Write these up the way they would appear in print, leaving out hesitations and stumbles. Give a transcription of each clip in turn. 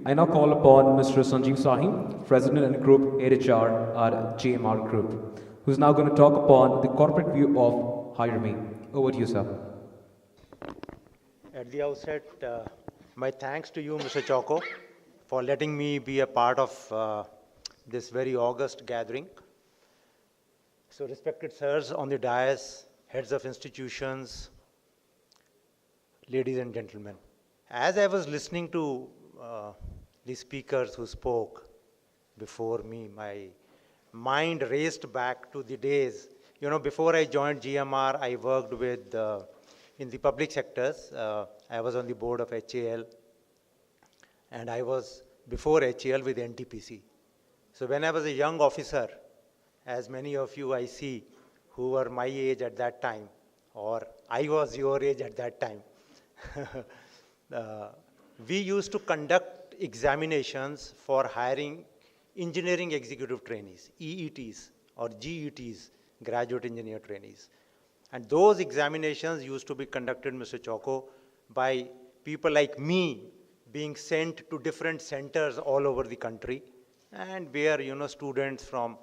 I now call upon Mr. Sanjeev Sahi, President and Group Head HR at GMR Group, who's now going to talk upon the corporate view of HireMe. Over to you, sir. At the outset, my thanks to you, Mr. Choco, for letting me be a part of this very august gathering. So, respected sirs on the dais, heads of institutions, ladies and gentlemen. As I was listening to the speakers who spoke before me, my mind raced back to the days. You know, before I joined GMR, I worked with, in the public sectors. I was on the board of HAL, and I was before HAL with NTPC. So when I was a young officer, as many of you I see who were my age at that time, or I was your age at that time, we used to conduct examinations for hiring engineering executive trainees, EETs or GETs, graduate engineer trainees. And those examinations used to be conducted, Mr. Choco, by people like me being sent to different centers all over the country, and where, you know, students from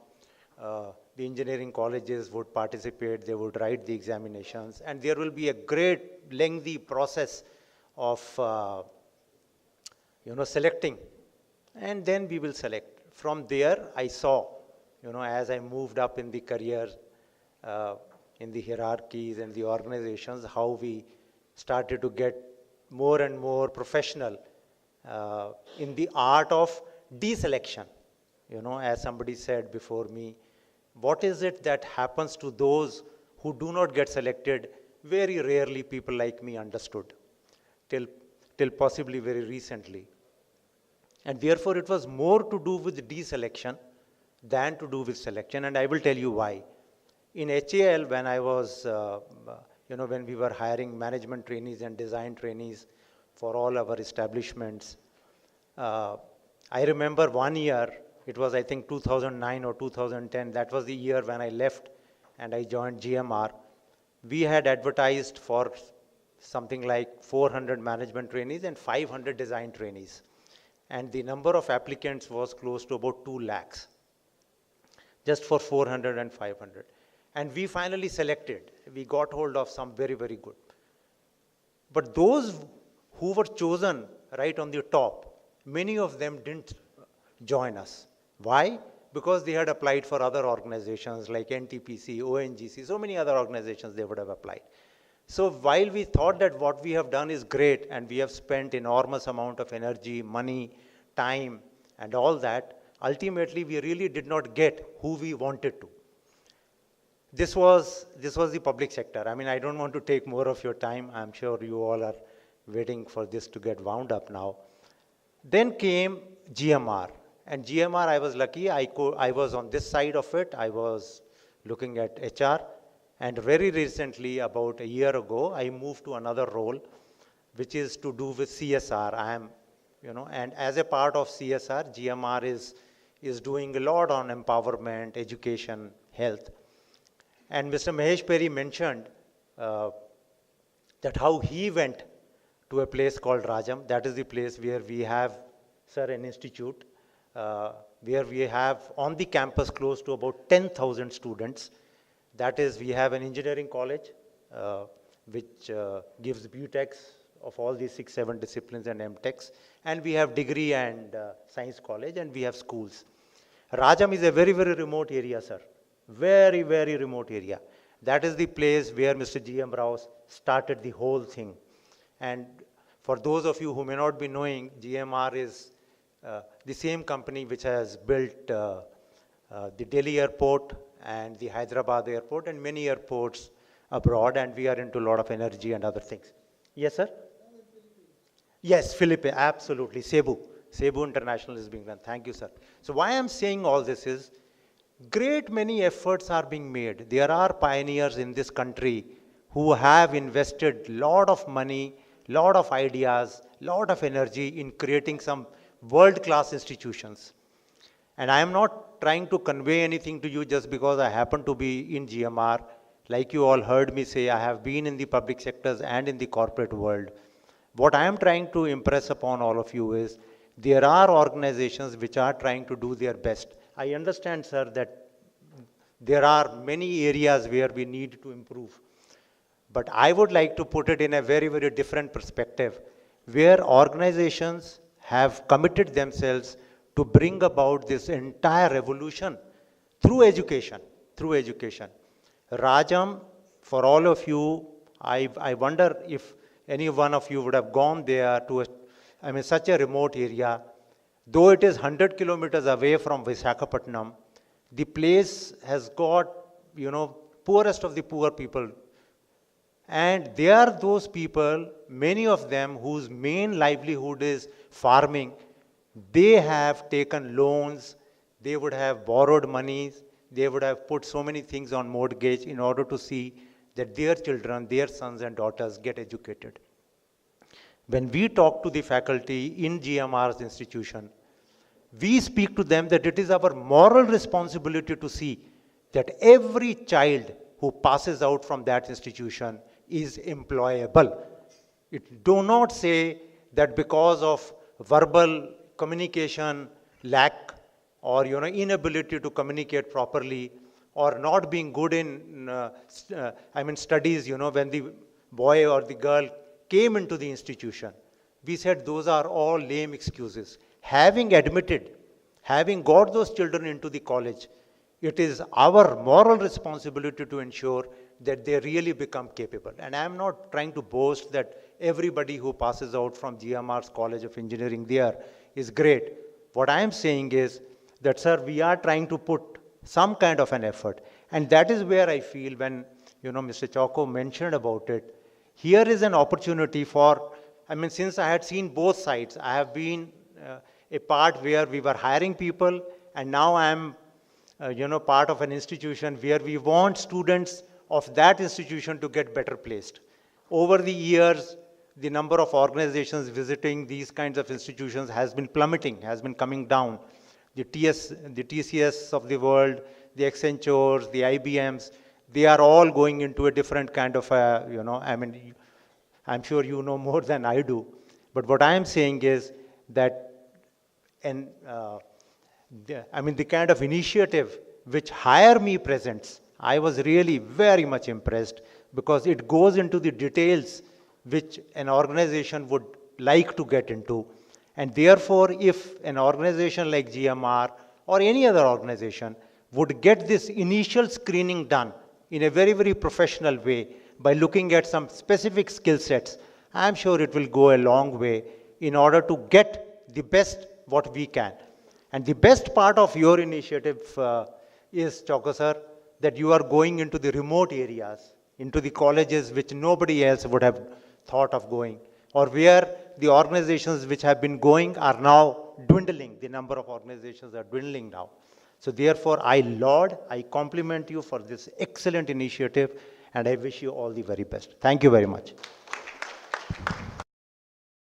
the engineering colleges would participate, they would write the examinations, and there will be a great lengthy process of selecting, and then we will select. From there, I saw, as I moved up in the career, in the hierarchies and the organizations, how we started to get more and more professional in the art of deselection. As somebody said before me, what is it that happens to those who do not get selected? Very rarely people like me understood, till possibly very recently. And therefore, it was more to do with deselection than to do with selection, and I will tell you why. In HAL, when I was, when we were hiring management trainees and design trainees for all our establishments, I remember one year, it was I think 2009 or 2010, that was the year when I left and I joined GMR. We had advertised for something like 400 management trainees and 500 design trainees. And the number of applicants was close to about 2 lakhs, just for 400 and 500. And we finally selected. We got hold of some very, very good. But those who were chosen right on the top, many of them didn't join us. Why? Because they had applied for other organizations like NTPC, ONGC, so many other organizations they would have applied. So while we thought that what we have done is great and we have spent enormous amount of energy, money, time, and all that, ultimately we really did not get who we wanted to. This was the public sector. I mean, I don't want to take more of your time. I'm sure you all are waiting for this to get wound up now. Then came GMR. And GMR, I was lucky. I was on this side of it. I was looking at HR. And very recently, about a year ago, I moved to another role, which is to do with CSR. And as a part of CSR, GMR is doing a lot on empowerment, education, health. And Mr. Mahesh Perry mentioned that how he went to a place called Rajam. That is the place where we have, sir, an institute, where we have on the campus close to about 10,000 students. That is, we have an engineering college, which gives BTechs of all these 6-7 disciplines and MTechs. And we have degree and science college, and we have schools. Rajam is a very, very remote area, sir. Very, very remote area. That is the place where Mr. G.M. Rao started the whole thing. And for those of you who may not be knowing, GMR is the same company which has built the Delhi airport and the Hyderabad airport and many airports abroad, and we are into a lot of energy and other things. Yes, sir? Yes, Philippines, absolutely. Cebu International is being done. Thank you, sir. So why I'm saying all this is, great many efforts are being made. There are pioneers in this country who have invested a lot of money, lot of ideas, lot of energy in creating some world-class institutions. And I am not trying to convey anything to you just because I happen to be in GMR. Like you all heard me say, I have been in the public sectors and in the corporate world. What I am trying to impress upon all of you is There are organizations which are trying to do their best. I understand, sir, that there are many areas where we need to improve. But I would like to put it in a very, very different perspective, where organizations have committed themselves to bring about this entire revolution through education, through education. Rajam, for all of you, I wonder if any one of you would have gone there to such a remote area. Though it is 100 kilometers away from Visakhapatnam, the place has got, poorest of the poor people. And they are those people, many of them whose main livelihood is farming. They have taken loans, they would have borrowed monies, they would have put so many things on mortgage in order to see that their children, their sons and daughters get educated. When we talk to the faculty in GMR's institution, we speak to them that it is our moral responsibility to see that every child who passes out from that institution is employable. It do not say that because of verbal communication lack or inability to communicate properly or not being good in studies, when the boy or the girl came into the institution, we said those are all lame excuses. Having admitted, having got those children into the college, it is our moral responsibility to ensure that they really become capable. And I am not trying to boast that everybody who passes out from GMR's College of Engineering there is great. What I am saying is that, sir, we are trying to put some kind of an effort. And that is where I feel when, Mr. Chauko mentioned about it, here is an opportunity for, since I had seen both sides, I have been a part where we were hiring people, and now I am, part of an institution where we want students of that institution to get better placed. Over the years, the number of organizations visiting these kinds of institutions has been plummeting, has been coming down. The TCS of the world, the Accentures, the IBMs, they are all going into a different kind of, I'm sure you know more than I do. But what I am saying is that, the kind of initiative which HireMe presents, I was really very much impressed because it goes into the details which an organization would like to get into. And therefore, if an organization like GMR or any other organization would get this initial screening done in a very, very professional way by looking at some specific skill sets, I'm sure it will go a long way in order to get the best what we can. And the best part of your initiative is, Chauko sir, that you are going into the remote areas, into the colleges which nobody else would have thought of going, or where the organizations which have been going are now dwindling. The number of organizations are dwindling now. So therefore, I compliment you for this excellent initiative, and I wish you all the very best. Thank you very much.